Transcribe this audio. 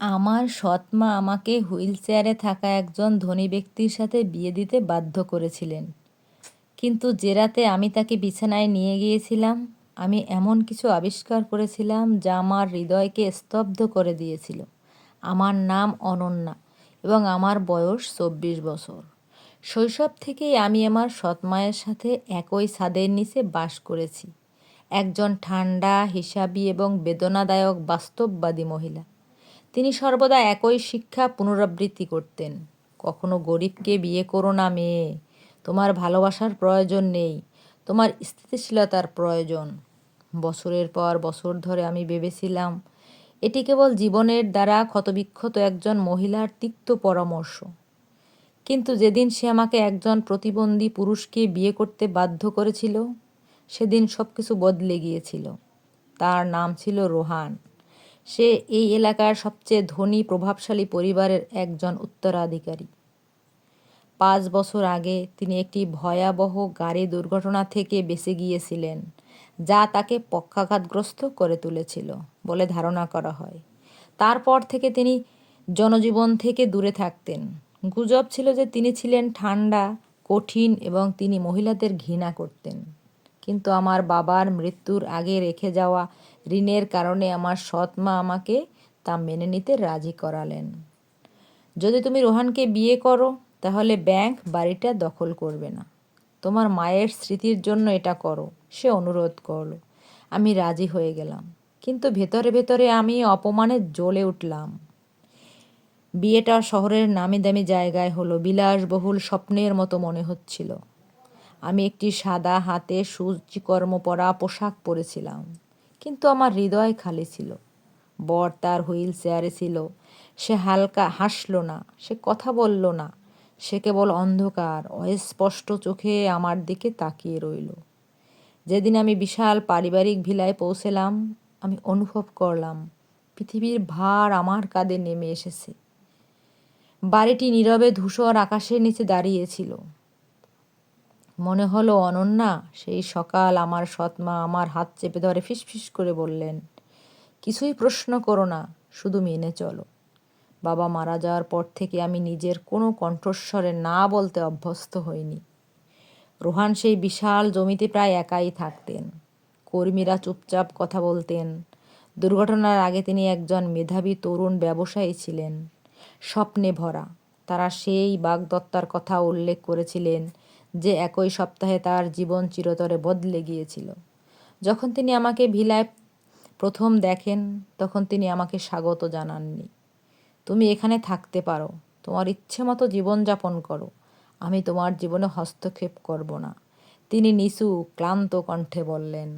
আমার সৎমা আমাকে হুইলচেয়ারে থাকা একজন ধনী ব্যক্তির সাথে বিয়ে দিতে বাধ্য করেছিলেন। কিন্তু যে রাতে আমি তাকে বিছানায় নিয়ে গিয়েছিলাম, আমি এমন কিছু আবিষ্কার করেছিলাম যা আমার হৃদয়কে স্তব্ধ করে দিয়েছিল। আমার নাম অনন্যা এবং আমার বয়স 24 বছর। শৈশব থেকেই আমি আমার সৎমায়ের সাথে একই ছাদের নিচে বাস করেছি। একজন ঠান্ডা, হিসাবি এবং বেদনাদায়ক বাস্তববাদী মহিলা। তিনি সর্বদা একই শিক্ষা পুনরাবৃত্তি করতেন। কখনো গরিবকে বিয়ে করো না মেয়ে, তোমার ভালোবাসার প্রয়োজন নেই, তোমার স্থিতিশীলতার প্রয়োজন। বছরের পর বছর ধরে আমি ভেবেছিলাম এটি কেবল জীবনের দ্বারা ক্ষতবিক্ষত একজন মহিলার তিক্ত পরামর্শ। কিন্তু যেদিন সে আমাকে একজন প্রতিবন্ধী পুরুষকে বিয়ে করতে বাধ্য করেছিল, সেদিন সব কিছু বদলে গিয়েছিল। তার নাম ছিল রোহান। সে এই এলাকার সবচেয়ে ধনী প্রভাবশালী পরিবারের একজন উত্তরাধিকারী। 5 বছর আগে তিনি একটি ভয়াবহ গাড়ি দুর্ঘটনা থেকে বেঁচে গিয়েছিলেন, যা তাকে পক্ষাঘাতগ্রস্ত করে তুলেছিল বলে ধারণা করা হয়। তারপর থেকে তিনি জনজীবন থেকে দূরে থাকতেন। গুজব ছিল যে তিনি ছিলেন ঠান্ডা, কঠিন এবং তিনি মহিলাদের ঘৃণা করতেন। কিন্তু আমার বাবার মৃত্যুর আগে রেখে যাওয়া ঋণের কারণে আমার সৎ মা আমাকে তা মেনে নিতে রাজি করালেন। যদি তুমি রোহানকে বিয়ে করো, তাহলে ব্যাংক বাড়িটা দখল করবে না। তোমার মায়ের স্মৃতির জন্য এটা করো, সে অনুরোধ করলো। আমি রাজি হয়ে গেলাম, কিন্তু ভেতরে ভেতরে আমি অপমানে জ্বলে উঠলাম। বিয়েটা শহরের নামি দামি জায়গায় হলো, বিলাসবহুল স্বপ্নের মতো মনে হচ্ছিল। আমি একটি সাদা হাতে সূচিকর্ম পরা পোশাক পরেছিলাম, কিন্তু আমার হৃদয় খালি ছিল। বর তার হুইল চেয়ারে ছিল। সে হালকা হাসল না, সে কথা বলল না, সে কেবল অন্ধকার অস্পষ্ট চোখে আমার দিকে তাকিয়ে রইল। যেদিন আমি বিশাল পারিবারিক ভিলায় পৌঁছলাম, আমি অনুভব করলাম পৃথিবীর ভার আমার কাঁধে নেমে এসেছে। বাড়িটি নীরবে ধূসর আকাশের নিচে দাঁড়িয়েছিল। মনে হলো অনন্যা, সেই সকাল আমার সৎমা আমার হাত চেপে ধরে ফিসফিস করে বললেন, কিছুই প্রশ্ন করো না, শুধু মেনে চলো। বাবা মারা যাওয়ার পর থেকে আমি নিজের কোনো কণ্ঠস্বরে না বলতে অভ্যস্ত হইনি। রোহান সেই বিশাল জমিতে প্রায় একাই থাকতেন। কর্মীরা চুপচাপ কথা বলতেন। দুর্ঘটনার আগে তিনি একজন মেধাবী তরুণ ব্যবসায়ী ছিলেন, স্বপ্নে ভরা। তারা সেই বাগদত্তার কথা উল্লেখ করেছিলেন যে একই সপ্তাহে তার জীবন চিরতরে বদলে গিয়েছিল। যখন তিনি আমাকে ভিলায় প্রথম দেখেন, তখন তিনি আমাকে স্বাগত জানাননি। তুমি এখানে থাকতে পারো, তোমার ইচ্ছে মতো জীবনযাপন করো, আমি তোমার জীবনে হস্তক্ষেপ করব না, তিনি নিচু ক্লান্ত কণ্ঠে বললেন।